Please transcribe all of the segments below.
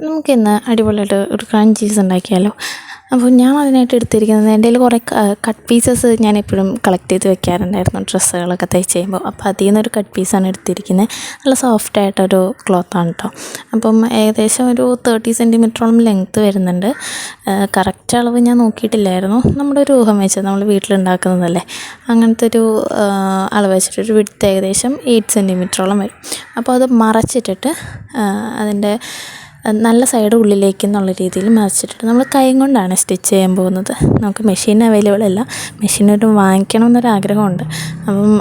നമുക്കിന്ന് അടിപൊളിയായിട്ട് ഒരു ക്രഞ്ചീസ് ഉണ്ടാക്കിയാലോ. അപ്പോൾ ഞാൻ അതിനായിട്ട് എടുത്തിരിക്കുന്നത് എൻ്റെ കയ്യിൽ കുറേ കട്ട് പീസസ് ഞാൻ എപ്പോഴും കളക്ട് ചെയ്ത് വെക്കാറുണ്ടായിരുന്നു ഡ്രസ്സുകളൊക്കെ തയ്ച്ച് ചെയ്യുമ്പോൾ. അപ്പോൾ അതിൽ നിന്നൊരു കട്ട് പീസാണ് എടുത്തിരിക്കുന്നത്. നല്ല സോഫ്റ്റായിട്ടൊരു ക്ലോത്താണ് കേട്ടോ. അപ്പം ഏകദേശം ഒരു 30 സെൻറ്റിമീറ്ററോളം ലെങ്ത്ത് വരുന്നുണ്ട്. കറക്റ്റ് അളവ് ഞാൻ നോക്കിയിട്ടില്ലായിരുന്നു. നമ്മുടെ ഒരു ഊഹം വെച്ച് നമ്മൾ വീട്ടിലുണ്ടാക്കുന്നതല്ലേ, അങ്ങനത്തെ ഒരു അളവ് വെച്ചിട്ടൊരു വിഡ്ത്ത് ഏകദേശം 8 സെൻറ്റിമീറ്ററോളം വരും. അപ്പോൾ അത് മറച്ചിട്ടിട്ട് അതിൻ്റെ നല്ല സൈഡ് ഉള്ളിലേക്ക് എന്നുള്ള രീതിയിൽ മറിച്ചിട്ടിട്ട് നമ്മൾ കൈ കൊണ്ടാണ് സ്റ്റിച്ച് ചെയ്യാൻ പോകുന്നത്. നമുക്ക് മെഷീൻ അവൈലബിൾ അല്ല, മെഷീനൊരു വാങ്ങിക്കണമെന്നൊരാഗ്രഹമുണ്ട്. അപ്പം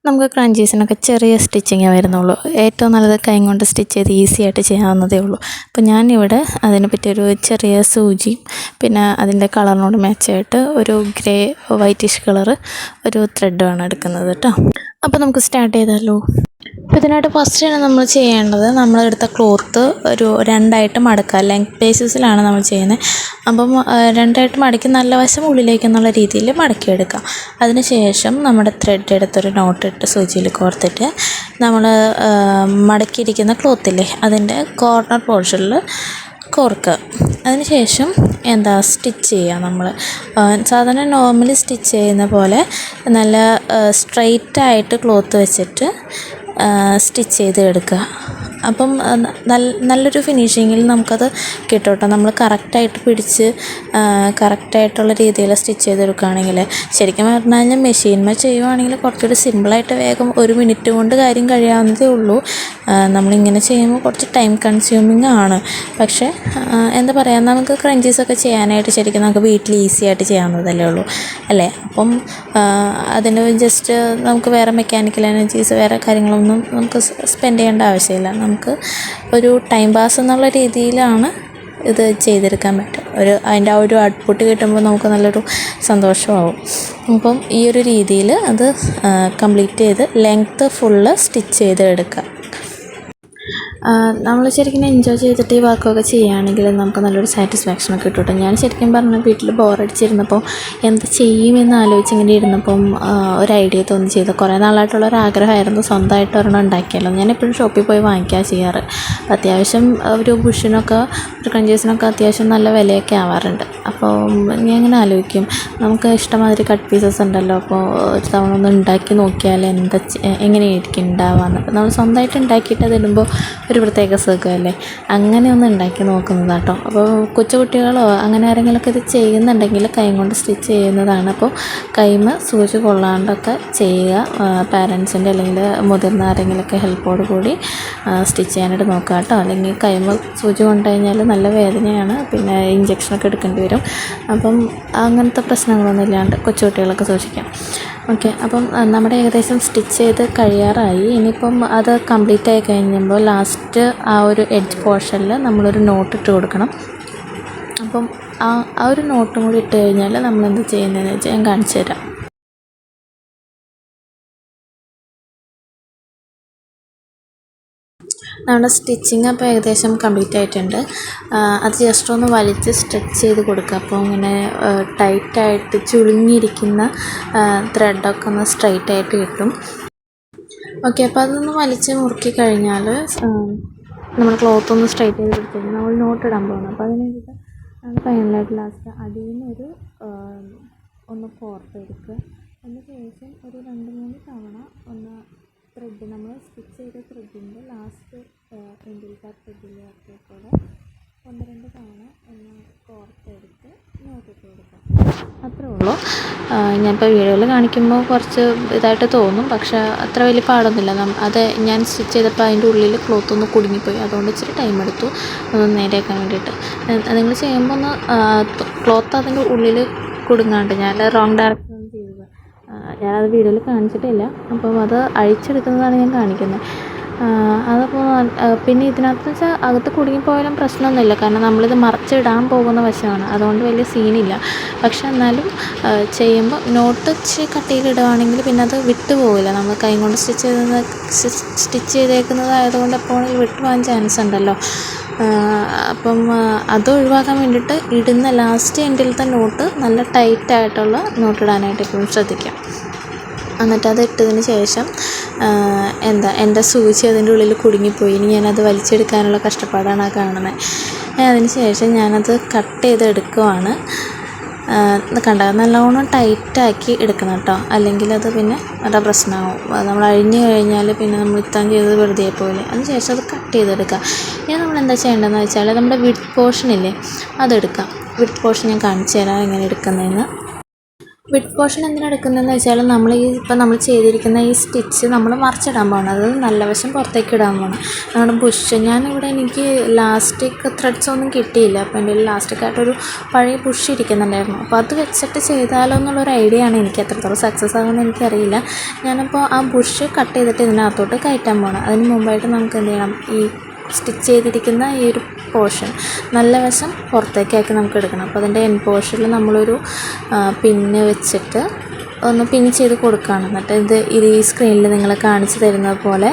നമുക്ക് ക്രഞ്ചീസിനൊക്കെ ചെറിയ സ്റ്റിച്ചിങ്ങേ വരുന്നുള്ളൂ. ഏറ്റവും നല്ലത് കൈ കൊണ്ട് സ്റ്റിച്ച് ചെയ്ത് ഈസി ആയിട്ട് ചെയ്യാവുന്നതേ ഉള്ളൂ. അപ്പോൾ ഞാനിവിടെ അതിനെ പറ്റിയൊരു ചെറിയ സൂചിയും പിന്നെ അതിൻ്റെ കളറിനോട് മാച്ചായിട്ട് ഒരു ഗ്രേ വൈറ്റിഷ് കളറ് ഒരു ത്രെഡുമാണ് എടുക്കുന്നത് കേട്ടോ. അപ്പോൾ നമുക്ക് സ്റ്റാർട്ട് ചെയ്താലോ. അപ്പോൾ ഇതിനായിട്ട് ഫസ്റ്റ് തന്നെ നമ്മൾ ചെയ്യേണ്ടത്, നമ്മളെടുത്ത ക്ലോത്ത് ഒരു 2ആയിട്ട് മടക്കുക. ലെങ്ത് ബേസിസിലാണ് നമ്മൾ ചെയ്യുന്നത്. അപ്പം 2ആയിട്ട് മടക്കി നല്ല വശം ഉള്ളിലേക്ക് എന്നുള്ള രീതിയിൽ മടക്കിയെടുക്കുക. അതിന് ശേഷം നമ്മുടെ ത്രെഡ് എടുത്തൊരു നോട്ടിട്ട് സൂചിയിൽ കോർത്തിട്ട് നമ്മൾ മടക്കിയിരിക്കുന്ന ക്ലോത്തില്ലേ അതിൻ്റെ കോർണർ പോർഷനിൽ കോർക്കുക. അതിന് ശേഷം സ്റ്റിച്ച് ചെയ്യുക. നമ്മൾ സാധാരണ നോർമലി സ്റ്റിച്ച് ചെയ്യുന്ന പോലെ നല്ല സ്ട്രെയിറ്റായിട്ട് ക്ലോത്ത് വെച്ചിട്ട് സ്റ്റിച്ച് ചെയ്ത് എടുക്കുക. അപ്പം നല്ലൊരു ഫിനിഷിങ്ങിൽ നമുക്കത് കിട്ടും കേട്ടോ. നമ്മൾ കറക്റ്റായിട്ട് പിടിച്ച് കറക്റ്റായിട്ടുള്ള രീതിയിൽ സ്റ്റിച്ച് ചെയ്തെടുക്കുകയാണെങ്കിൽ, ശരിക്കും പറഞ്ഞു കഴിഞ്ഞാൽ മെഷീൻമേൽ ചെയ്യുവാണെങ്കിൽ കുറച്ചുകൂടി സിമ്പിളായിട്ട് വേഗം 1 മിനിറ്റ് കൊണ്ട് കാര്യം കഴിയാവുന്നതേ ഉള്ളൂ. നമ്മളിങ്ങനെ ചെയ്യുമ്പോൾ കുറച്ച് ടൈം കൺസ്യൂമിങ് ആണ്. പക്ഷേ എന്താ പറയുക, നമുക്ക് ക്രഞ്ചീസൊക്കെ ചെയ്യാനായിട്ട് ശരിക്കും നമുക്ക് വീട്ടിൽ ഈസി ആയിട്ട് ചെയ്യാവുന്നതല്ലേ ഉള്ളൂ അല്ലേ. അപ്പം അതിന് ജസ്റ്റ് നമുക്ക് വേറെ മെക്കാനിക്കൽ എനർജീസ് വേറെ കാര്യങ്ങളൊന്നും നമുക്ക് സ്പെൻഡ് ചെയ്യേണ്ട ആവശ്യമില്ല. നമുക്ക് ഒരു ടൈം പാസ് എന്നുള്ള രീതിയിലാണ് ഇത് ചെയ്തെടുക്കാൻ പറ്റും. അതിൻ്റെ ആ ഒരു ഔട്ട്പുട്ട് കിട്ടുമ്പോൾ നമുക്ക് നല്ലൊരു സന്തോഷമാവും. അപ്പം ഈ ഒരു രീതിയിൽ അത് കംപ്ലീറ്റ് ചെയ്ത് ലെങ്ത്ത് ഫുള്ള് സ്റ്റിച്ച് ചെയ്ത് എടുക്കുക. നമ്മൾ ശരിക്കും എൻജോയ് ചെയ്തിട്ട് ഈ വർക്കൊക്കെ ചെയ്യുകയാണെങ്കിൽ നമുക്ക് നല്ലൊരു സാറ്റിസ്ഫാക്ഷനൊക്കെ കിട്ടും കേട്ടോ. ഞാൻ ശരിക്കും പറഞ്ഞാൽ വീട്ടിൽ ബോറടിച്ചിരുന്നപ്പോൾ എന്ത് ചെയ്യുമെന്ന് ആലോചിച്ച് ഇങ്ങനെ ഇരുന്നപ്പം ഒരു ഐഡിയ തോന്നി ചെയ്ത്. കുറേ നാളായിട്ടുള്ളൊരാഗ്രഹമായിരുന്നു സ്വന്തമായിട്ട് ഒരെണ്ണം ഉണ്ടാക്കിയാലോ. ഞാൻ എപ്പോഴും ഷോപ്പിൽ പോയി വാങ്ങിക്കാൻ ചെയ്യാറ്. അത്യാവശ്യം ഒരു ബുഷിനൊക്കെ ഒരു ക്രഞ്ചീസിനൊക്കെ അത്യാവശ്യം നല്ല വിലയൊക്കെ ആവാറുണ്ട്. അപ്പോൾ ഞാൻ ഇങ്ങനെ ആലോചിക്കും, നമുക്ക് ഇഷ്ടമാതിരി കട്ട് പീസസ് ഉണ്ടല്ലോ, അപ്പോൾ ഒരു തവണ ഒന്ന് ഉണ്ടാക്കി നോക്കിയാൽ എങ്ങനെയായിരിക്കും ഉണ്ടാവാന്ന്. അപ്പോൾ നമ്മൾ സ്വന്തമായിട്ട് ഉണ്ടാക്കിയിട്ട് അതിടുമ്പോൾ ഒരു പ്രത്യേക സുഖമല്ലേ. അങ്ങനെ ഒന്ന് ഉണ്ടാക്കി നോക്കുന്നതാണ് കേട്ടോ. അപ്പോൾ കൊച്ചുകുട്ടികളോ അങ്ങനെ ആരെങ്കിലുമൊക്കെ ഇത് ചെയ്യുന്നുണ്ടെങ്കിൽ കൈ കൊണ്ട് സ്റ്റിച്ച് ചെയ്യുന്നതാണ്. അപ്പോൾ കൈമ സൂചി കൊള്ളാണ്ടൊക്കെ ചെയ്യുക. പാരൻസിൻ്റെ അല്ലെങ്കിൽ മുതിർന്ന ആരെങ്കിലുമൊക്കെ ഹെൽപ്പോട് കൂടി സ്റ്റിച്ച് ചെയ്യാനായിട്ട് നോക്കുക കേട്ടോ. അല്ലെങ്കിൽ കൈമ സൂചി കൊണ്ടു കഴിഞ്ഞാൽ നല്ല വേദനയാണ്, പിന്നെ ഇഞ്ചക്ഷനൊക്കെ എടുക്കേണ്ടി വരും. അപ്പം അങ്ങനത്തെ പ്രശ്നങ്ങളൊന്നും ഇല്ലാണ്ട് കൊച്ചുകുട്ടികളൊക്കെ സൂക്ഷിക്കാം. ഓക്കെ, അപ്പം നമ്മുടെ ഏകദേശം സ്റ്റിച്ച് ചെയ്ത് കഴിയാറായി. ഇനിയിപ്പം അത് കംപ്ലീറ്റ് ആയി കഴിയുമ്പോൾ ലാസ്റ്റ് ആ ഒരു എഡ്ജ് പോർഷനിൽ നമ്മളൊരു നോട്ട് ഇട്ട് കൊടുക്കണം. അപ്പം ആ ഒരു നോട്ടും കൂടി ഇട്ട് കഴിഞ്ഞാൽ നമ്മളെന്ത് ചെയ്യുന്നതെന്ന് വെച്ചാൽ ഞാൻ കാണിച്ചു തരാം. നമ്മുടെ സ്റ്റിച്ചിങ് അപ്പോൾ ഏകദേശം കംപ്ലീറ്റ് ആയിട്ടുണ്ട്. അത് ജസ്റ്റ് ഒന്ന് വലിച്ച് സ്ട്രെച്ച് ചെയ്ത് കൊടുക്കുക. അപ്പോൾ ഇങ്ങനെ ടൈറ്റായിട്ട് ചുളുങ്ങിയിരിക്കുന്ന ത്രെഡൊക്കെ ഒന്ന് സ്ട്രൈറ്റ് ആയിട്ട് കിട്ടും. ഓക്കെ, അപ്പോൾ അതൊന്ന് വലിച്ച് മുറുക്കി കഴിഞ്ഞാൽ നമ്മൾ ക്ലോത്ത് ഒന്ന് സ്ട്രൈറ്റ് ചെയ്ത് കൊടുത്തിട്ട് നമ്മൾ നോട്ട് ഇടാൻ പോകുന്നത്. അപ്പോൾ അതിന് വേണ്ടിയിട്ട് ഫൈനലായിട്ട് ലാസ്റ്റ് അടിയിൽ നിന്ന് ഒന്ന് കോർത്തെടുക്കുക. അതിന് ശേഷം ഒരു 2-3 തവണ ഒന്ന് ത്രെഡ് നമ്മൾ സ്റ്റിച്ച് ചെയ്ത ത്രെഡിൻ്റെ ലാസ്റ്റ് എൻഡിലത്തെ ത്രെഡിലേക്ക് കൂടെ 1-2 തവണ ഒന്ന് കോർത്തെടുത്ത് നോട്ടിട്ട് കൊടുക്കാം. അത്രേ ഉള്ളൂ. ഞാനിപ്പോൾ വീഡിയോയിൽ കാണിക്കുമ്പോൾ കുറച്ച് ഇതായിട്ട് തോന്നും, പക്ഷേ അത്ര വലിയ പാടൊന്നുമില്ല. അത് ഞാൻ സ്റ്റിച്ച് ചെയ്തപ്പോൾ അതിൻ്റെ ഉള്ളിൽ ക്ലോത്ത് ഒന്ന് കുടുങ്ങിപ്പോയി, അതുകൊണ്ട് ഇച്ചിരി ടൈം എടുത്തു ഒന്ന് നേരെയാക്കാൻ വേണ്ടിയിട്ട്. നിങ്ങൾ ചെയ്യുമ്പോൾ ഒന്ന് ക്ലോത്ത് അതിൻ്റെ ഉള്ളിൽ കുടുങ്ങാണ്ട്, ഞാൻ റോങ് ഡയറക്ഷനിൽ ചെയ്തത്. ഞാനത് വീഡിയോയിൽ കാണിച്ചിട്ടില്ല, അപ്പം അത് അഴിച്ചെടുക്കുന്നതാണ് ഞാൻ കാണിക്കുന്നത്. അതപ്പോൾ പിന്നെ ഇതിനകത്ത് വെച്ചാൽ അകത്ത് കുടുങ്ങിപ്പോയാലും പ്രശ്നമൊന്നുമില്ല, കാരണം നമ്മളിത് മറിച്ചിടാൻ പോകുന്ന വശമാണ്, അതുകൊണ്ട് വലിയ സീനില്ല. പക്ഷെ എന്നാലും ചെയ്യുമ്പോൾ നോട്ട് കട്ട് ചെയ്തിടുകയാണെങ്കിൽ പിന്നെ അത് വിട്ടു പോകില്ല. നമ്മൾ കൈ കൊണ്ട് സ്റ്റിച്ച് ചെയ്തേക്കുന്നതായതുകൊണ്ട് എപ്പോഴും വിട്ടു പോകാൻ ചാൻസ് ഉണ്ടല്ലോ. അപ്പം അത് ഒഴിവാക്കാൻ വേണ്ടിയിട്ട് ഇടുന്ന ലാസ്റ്റ് എൻഡിലത്തെ നോട്ട് നല്ല ടൈറ്റായിട്ടുള്ള നോട്ടിടാനായിട്ട് എപ്പോഴും ശ്രദ്ധിക്കാം. എന്നിട്ട് അത് ഇട്ടതിന് ശേഷം എൻ്റെ സൂചി അതിൻ്റെ ഉള്ളിൽ കുടുങ്ങിപ്പോയി. ഇനി ഞാനത് വലിച്ചെടുക്കാനുള്ള കഷ്ടപ്പാടാണ് ആ കാണുന്നത്. അതിന് ശേഷം ഞാനത് കട്ട് ചെയ്തെടുക്കുവാണ്. കണ്ട നല്ലോണം ടൈറ്റാക്കി എടുക്കണം കേട്ടോ, അല്ലെങ്കിൽ അത് പിന്നെ നല്ല പ്രശ്നമാവും. നമ്മൾ അഴിഞ്ഞു കഴിഞ്ഞാൽ പിന്നെ നമ്മൾ ഇത്താൻ ചെയ്തത് വെറുതെ പോലെ. അതിന് ശേഷം അത് കട്ട് ചെയ്തെടുക്കുക. ഇനി നമ്മൾ എന്താ ചെയ്യേണ്ടതെന്ന് വെച്ചാൽ നമ്മുടെ വിഡ്ത്ത് പോർഷൻ ഇല്ലേ, അതെടുക്കാം. വിഡ്ത്ത് പോർഷൻ ഞാൻ കാണിച്ചു തരാം എങ്ങനെ എടുക്കുന്നതെന്ന്. വിഡ്ത്ത് പോർഷൻ എന്തിനാണ് എടുക്കുന്നതെന്ന് വെച്ചാൽ നമ്മൾ ചെയ്തിരിക്കുന്ന ഈ സ്റ്റിച്ച് നമ്മൾ മറിച്ചിടാൻ പോകണം. അത് നല്ല വശം പുറത്തേക്ക് ഇടാൻ പോകണം. നമ്മുടെ ബുഷ് എനിക്ക് ലാസ്റ്റിക് ത്രെഡ്സ് ഒന്നും കിട്ടിയില്ല. അപ്പോൾ എൻ്റെ ലാസ്റ്റിക്കായിട്ടൊരു പഴയ ബുഷ് ഇരിക്കുന്നുണ്ടായിരുന്നു. അപ്പോൾ അത് വെച്ചിട്ട് ചെയ്താലോ എന്നുള്ളൊരു ഐഡിയ ആണ്. എനിക്ക് എത്രത്തോളം സക്സസ് ആകുമെന്ന് എനിക്കറിയില്ല. ഞാനപ്പോൾ ആ ബുഷ് കട്ട് ചെയ്തിട്ട് ഇതിനകത്തോട്ട് കയറ്റാൻ പോകണം. അതിന് മുമ്പായിട്ട് നമുക്ക് എന്ത് ചെയ്യണം, ഈ സ്റ്റിച്ച് ചെയ്തിരിക്കുന്ന ഈ ഒരു പോർഷൻ നല്ല വശം പുറത്തേക്കാക്കി നമുക്ക് എടുക്കണം. അപ്പോൾ അതിൻ്റെ എൻ പോർഷനിൽ നമ്മളൊരു പിന്ന് വെച്ചിട്ട് ഒന്ന് പിൻ ചെയ്ത് കൊടുക്കുകയാണ്. എന്നിട്ട് ഈ സ്ക്രീനിൽ നിങ്ങൾ കാണിച്ചു തരുന്നത് പോലെ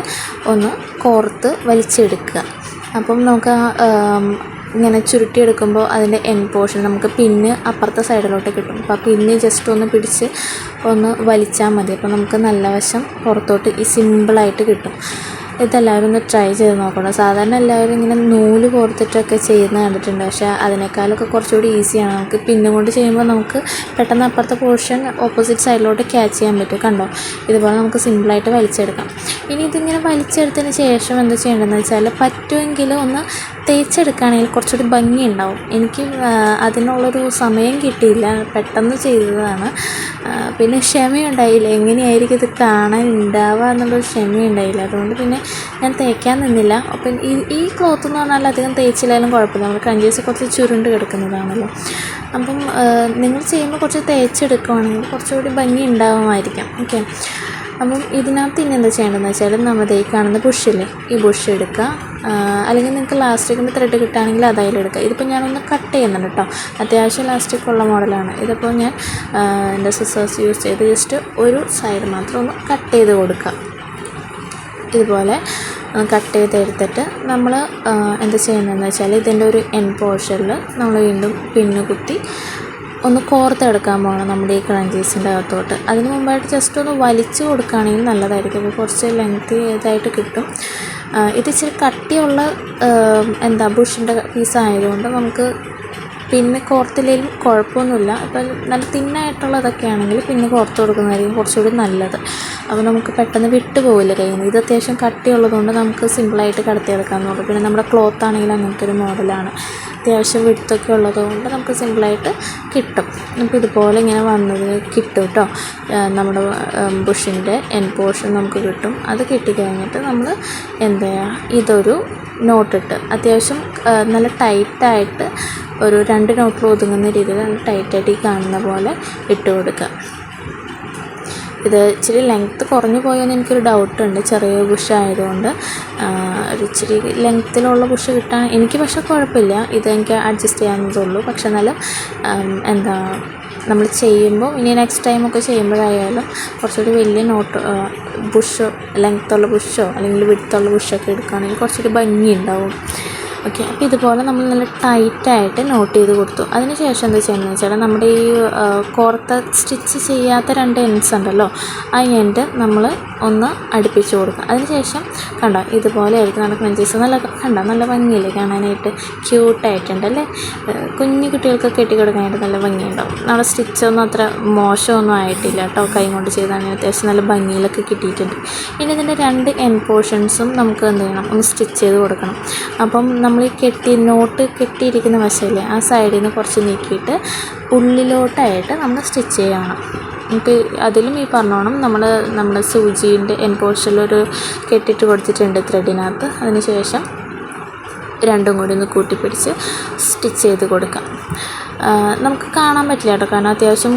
ഒന്ന് കോർത്ത് വലിച്ചെടുക്കുക. അപ്പം നമുക്ക് ഇങ്ങനെ ചുരുട്ടിയെടുക്കുമ്പോൾ അതിൻ്റെ എൻ പോർഷൻ നമുക്ക് പിന്ന് അപ്പുറത്തെ സൈഡിലോട്ട് കിട്ടും. അപ്പോൾ ആ പിന്ന് ജസ്റ്റ് ഒന്ന് പിടിച്ച് ഒന്ന് വലിച്ചാൽ മതി. അപ്പോൾ നമുക്ക് നല്ല വശം പുറത്തോട്ട് സിമ്പിളായിട്ട് കിട്ടും. ഇതെല്ലാവരും ഒന്ന് ട്രൈ ചെയ്ത് നോക്കണം. സാധാരണ എല്ലാവരും ഇങ്ങനെ നൂല് കോർത്തിട്ടൊക്കെ ചെയ്യുന്നത് കണ്ടിട്ടുണ്ട്. പക്ഷേ അതിനേക്കാളൊക്കെ കുറച്ചുകൂടി ഈസിയാണ്. നമുക്ക് പിന്നും കൊണ്ട് ചെയ്യുമ്പോൾ നമുക്ക് പെട്ടെന്ന് അപ്പുറത്തെ പോർഷൻ ഓപ്പോസിറ്റ് സൈഡിലോട്ട് ക്യാച്ച് ചെയ്യാൻ പറ്റും. കണ്ടോ, ഇതുപോലെ നമുക്ക് സിമ്പിളായിട്ട് വലിച്ചെടുക്കാം. ഇനി ഇതിങ്ങനെ വലിച്ചെടുത്തതിന് ശേഷം എന്താ ചെയ്യേണ്ടതെന്ന് വെച്ചാൽ പറ്റുമെങ്കിൽ ഒന്ന് തേച്ചെടുക്കുകയാണെങ്കിൽ കുറച്ചുകൂടി ഭംഗി ഉണ്ടാവും. എനിക്ക് അതിനുള്ളൊരു സമയം കിട്ടിയില്ല, പെട്ടെന്ന് ചെയ്തതാണ്. പിന്നെ ക്ഷമയുണ്ടായില്ല, എങ്ങനെയായിരിക്കും ഇത് കാണാൻ ഉണ്ടാവുക എന്നുള്ളൊരു ക്ഷമയുണ്ടായില്ല. അതുകൊണ്ട് പിന്നെ ഞാൻ തേക്കാൻ നിന്നില്ല. അപ്പം ഈ ക്ലോത്ത് എന്ന് പറഞ്ഞാൽ അധികം തേച്ചില്ലായാലും കുഴപ്പമില്ല. നമ്മൾ ക്രഞ്ചീസ് കുറച്ച് ചുരുണ്ട് കിടക്കുന്നതാണല്ലോ. അപ്പം നിങ്ങൾ ചെയ്യുമ്പോൾ കുറച്ച് തേച്ചെടുക്കുകയാണെങ്കിൽ കുറച്ചുകൂടി ഭംഗി ഉണ്ടാവുമായിരിക്കാം. ഓക്കെ, അപ്പം ഇതിനകത്ത് ഇനി എന്താ ചെയ്യേണ്ടതെന്ന് വെച്ചാൽ നമ്മുടെ ഈ കാണുന്ന ബുഷില്ലേ, ഈ ബുഷ് എടുക്കുക. അല്ലെങ്കിൽ നിങ്ങൾക്ക് ലാസ്റ്റിക്കിൻ്റെ ത്രെഡ് കിട്ടുകയാണെങ്കിൽ അതിലെടുക്കുക. ഇതിപ്പോൾ ഞാനൊന്ന് കട്ട് ചെയ്യുന്നുണ്ട് കേട്ടോ. അത്യാവശ്യം ലാസ്റ്റിക് ഉള്ള മോഡലാണ്. ഇതിപ്പോൾ ഞാൻ എൻ്റെ സിസേഴ്സ് യൂസ് ചെയ്ത് ജസ്റ്റ് ഒരു സൈഡ് മാത്രം ഒന്ന് കട്ട് ചെയ്ത് കൊടുക്കുക. ഇതുപോലെ കട്ട് ചെയ്തെടുത്തിട്ട് നമ്മൾ എന്താ ചെയ്യുന്നതെന്ന് വെച്ചാൽ ഇതിൻ്റെ ഒരു എൻ പോർഷനിൽ നമ്മൾ വീണ്ടും പിന്ന് കുത്തി ഒന്ന് കോർത്തെടുക്കാൻ പോകണം നമ്മുടെ ഈ ക്രഞ്ചീസിൻ്റെ അകത്തോട്ട്. അതിന് മുമ്പായിട്ട് ജസ്റ്റ് ഒന്ന് വലിച്ചു കൊടുക്കുകയാണെങ്കിൽ നല്ലതായിരിക്കും. അപ്പോൾ കുറച്ച് ലെങ്തി ഇതായിട്ട് കിട്ടും. ഇത് ഇച്ചിരി കട്ടിയുള്ള ബുഷിൻ്റെ പീസായതുകൊണ്ട് നമുക്ക് പിന്നെ കോർത്തില്ലെങ്കിലും കുഴപ്പമൊന്നുമില്ല. ഇപ്പം നല്ല തിന്നായിട്ടുള്ളതൊക്കെ ആണെങ്കിൽ പിന്നെ കോർത്ത് കൊടുക്കുന്നതായിരിക്കും കുറച്ചുകൂടി നല്ലത്. അപ്പോൾ നമുക്ക് പെട്ടെന്ന് വിട്ടു പോവില്ല കയ്യിൽ നിന്ന്. ഇത് അത്യാവശ്യം കട്ടിയുള്ളതുകൊണ്ട് നമുക്ക് സിമ്പിളായിട്ട് കടത്തിയെടുക്കാമെന്ന് പറഞ്ഞു. പിന്നെ നമ്മുടെ ക്ലോത്ത് ആണെങ്കിൽ അങ്ങനത്തെ ഒരു മോഡലാണ്. അത്യാവശ്യം വിടുത്തൊക്കെ ഉള്ളതുകൊണ്ട് നമുക്ക് സിമ്പിളായിട്ട് കിട്ടും. നമുക്ക് ഇതുപോലെ ഇങ്ങനെ വന്നത് കിട്ടും കേട്ടോ. നമ്മുടെ ബുഷിൻ്റെ എൻ പോർഷൻ നമുക്ക് കിട്ടും. അത് കിട്ടിക്കഴിഞ്ഞിട്ട് നമ്മൾ എന്താ ഇതൊരു നോട്ടിട്ട് അത്യാവശ്യം നല്ല ടൈറ്റായിട്ട് ഒരു 2 നോട്ടിൽ ഒതുങ്ങുന്ന രീതിയിൽ നല്ല ടൈറ്റായിട്ട് ഈ കാണുന്ന പോലെ ഇട്ട് കൊടുക്കുക. ഇത് ഇച്ചിരി ലെങ്ത്ത് കുറഞ്ഞു പോയെന്ന് എനിക്കൊരു ഡൗട്ടുണ്ട്, ചെറിയ ബുഷ് ആയതുകൊണ്ട്. ഒരു ഇച്ചിരി ലെങ്ത്തിലുള്ള ബുഷ് കിട്ടാൻ എനിക്ക് പക്ഷേ കുഴപ്പമില്ല, ഇതെനിക്ക് അഡ്ജസ്റ്റ് ചെയ്യാവുന്നതുള്ളൂ. പക്ഷെ എന്നാലും നമ്മൾ ചെയ്യുമ്പോൾ ഇനി നെക്സ്റ്റ് ടൈമൊക്കെ ചെയ്യുമ്പോഴായാലും കുറച്ചുകൂടി വലിയ ബുഷോ ലെങ്ത്തുള്ള ബുഷോ അല്ലെങ്കിൽ വിഡ്ത്തുള്ള ബുഷൊക്കെ എടുക്കുകയാണെങ്കിൽ കുറച്ചുകൂടി ഭംഗി ഉണ്ടാവും. ഓക്കെ, അപ്പോൾ ഇതുപോലെ നമ്മൾ നല്ല ടൈറ്റായിട്ട് നോട്ട് ചെയ്ത് കൊടുത്തു. അതിന് ശേഷം എന്താ ചെയ്യുന്നത് വെച്ചാൽ നമ്മുടെ ഈ കോർത്ത സ്റ്റിച്ച് ചെയ്യാത്ത 2 എൻഡ്സ് ഉണ്ടല്ലോ, ആ എൻഡ് നമ്മൾ ഒന്ന് അടുപ്പിച്ച് കൊടുക്കുക. അതിന് ശേഷം കണ്ടോ ഇതുപോലെ ആയിരിക്കും നമ്മുടെ ക്രഞ്ചീസ്. നല്ല ഭംഗിയില്ലേ കാണാനായിട്ട്, ക്യൂട്ടായിട്ടുണ്ട് അല്ലേ. കുഞ്ഞു കുട്ടികൾക്കൊക്കെ കെട്ടിക്കൊടുക്കാനായിട്ട് നല്ല ഭംഗിയുണ്ടാവും. നമ്മുടെ സ്റ്റിച്ചൊന്നും അത്ര മോശമൊന്നും ആയിട്ടില്ല കേട്ടോ. കൈ കൊണ്ട് ചെയ്താണെങ്കിൽ അത്യാവശ്യം നല്ല ഭംഗിയിലൊക്കെ കിട്ടിയിട്ടുണ്ട്. ഇനി ഇതിൻ്റെ 2 എൻ പോർഷൻസും നമുക്ക് എന്ത് ചെയ്യണം, ഒന്ന് സ്റ്റിച്ച് ചെയ്ത് കൊടുക്കണം. അപ്പം നമ്മൾ നോട്ട് കെട്ടിയിരിക്കുന്ന വശമില്ലേ, ആ സൈഡിൽ നിന്ന് കുറച്ച് നീക്കിയിട്ട് ഉള്ളിലോട്ടായിട്ട് നമ്മൾ സ്റ്റിച്ച് ചെയ്യണം. നമുക്ക് അതിലും ഈ പറഞ്ഞോണം നമ്മുടെ സൂചീൻ്റെ എൻ പോർഷനിലൊരു കെട്ടിട്ട് കൊടുത്തിട്ടുണ്ട് ത്രെഡിനകത്ത്. അതിന് ശേഷം രണ്ടും കൂടി ഒന്ന് കൂട്ടിപ്പിടിച്ച് സ്റ്റിച്ച് ചെയ്ത് കൊടുക്കാം. നമുക്ക് കാണാൻ പറ്റില്ല കേട്ടോ, കാരണം അത്യാവശ്യം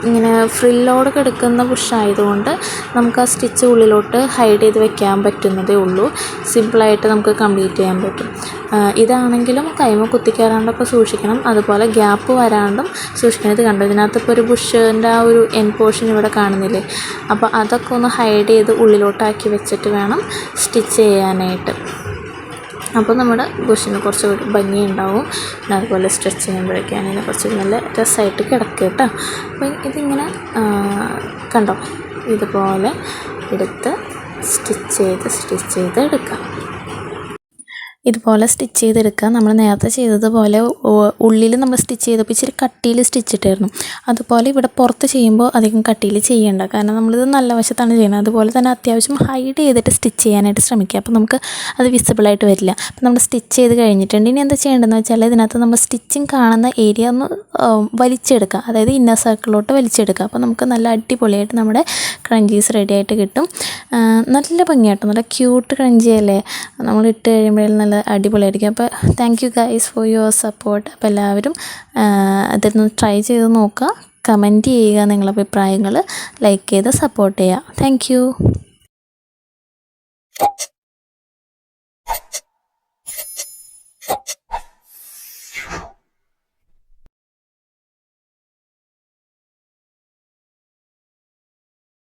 ഇങ്ങനെ ഫ്രില്ലോട് കിടക്കുന്ന ബുഷായതുകൊണ്ട് നമുക്ക് ആ സ്റ്റിച്ച് ഉള്ളിലോട്ട് ഹൈഡ് ചെയ്ത് വെക്കാൻ പറ്റുന്നതേ ഉള്ളൂ. സിമ്പിളായിട്ട് നമുക്ക് കംപ്ലീറ്റ് ചെയ്യാൻ പറ്റും. ഇതാണെങ്കിലും കൈമ കുത്തിക്കയറാണ്ടൊക്കെ സൂക്ഷിക്കണം, അതുപോലെ ഗ്യാപ്പ് വരാണ്ടും സൂക്ഷിക്കണം. ഇത് കണ്ടോ, ഇതിനകത്ത് ഇപ്പോൾ ഒരു ബുഷിൻ്റെ ആ ഒരു എൻ പോർഷൻ ഇവിടെ കാണുന്നില്ലേ, അപ്പോൾ അതൊക്കെ ഒന്ന് ഹൈഡ് ചെയ്ത് ഉള്ളിലോട്ടാക്കി വെച്ചിട്ട് വേണം സ്റ്റിച്ച് ചെയ്യാനായിട്ട്. അപ്പോൾ നമ്മുടെ ബുഷിന് കുറച്ച് ഭംഗി ഉണ്ടാവും. പിന്നെ അതുപോലെ സ്ട്രെച്ച് ചെയ്യുമ്പോഴേക്കാണ് ഇതിനെ കുറച്ച് നല്ല രസമായിട്ട് കിടക്കുക കേട്ടോ. അപ്പം ഇതിങ്ങനെ കണ്ടോ ഇതുപോലെ എടുത്ത് സ്റ്റിച്ച് ചെയ്ത് എടുക്കാം. ഇതുപോലെ സ്റ്റിച്ച് ചെയ്തെടുക്കുക. നമ്മൾ നേരത്തെ ചെയ്തതുപോലെ ഉള്ളിൽ നമ്മൾ സ്റ്റിച്ച് ചെയ്തപ്പോൾ ഇച്ചിരി കട്ടിയിൽ സ്റ്റിച്ച് ഇട്ടായിരുന്നു. അതുപോലെ ഇവിടെ പുറത്ത് ചെയ്യുമ്പോൾ അധികം കട്ടിയിൽ ചെയ്യേണ്ട, കാരണം നമ്മളിത് നല്ല വശത്താണ് ചെയ്യുന്നത്. അതുപോലെ തന്നെ അത്യാവശ്യം ഹൈഡ് ചെയ്തിട്ട് സ്റ്റിച്ച് ചെയ്യാനായിട്ട് ശ്രമിക്കുക. അപ്പോൾ നമുക്ക് അത് വിസിബിളായിട്ട് വരില്ല. അപ്പോൾ നമ്മൾ സ്റ്റിച്ച് ചെയ്ത് കഴിഞ്ഞിട്ടുണ്ട്. ഇനി എന്താ ചെയ്യേണ്ടതെന്ന് വെച്ചാൽ ഇതിനകത്ത് നമ്മൾ സ്റ്റിച്ചിങ് കാണുന്ന ഏരിയ ഒന്ന് വലിച്ചെടുക്കുക, അതായത് ഇന്നർ സർക്കിളിലോട്ട് വലിച്ചെടുക്കുക. അപ്പോൾ നമുക്ക് നല്ല അടിപൊളിയായിട്ട് നമ്മുടെ ക്രഞ്ചീസ് റെഡി ആയിട്ട് കിട്ടും. നല്ല ഭംഗിയായിട്ട്, നല്ല ക്യൂട്ട് ക്രഞ്ചി അല്ലേ, നമ്മൾ ഇട്ട് കഴിയുമ്പോഴേ നല്ല അടിപൊളിയായിരിക്കും. അപ്പോൾ thank you guys for your support. അപ്പോൾ എല്ലാവരും അതൊന്ന് ട്രൈ ചെയ്ത് നോക്കുക, കമൻറ്റ് ചെയ്യുക, നിങ്ങളുടെ അഭിപ്രായങ്ങൾ ലൈക്ക് ചെയ്ത് സപ്പോർട്ട് ചെയ്യുക. Thank you.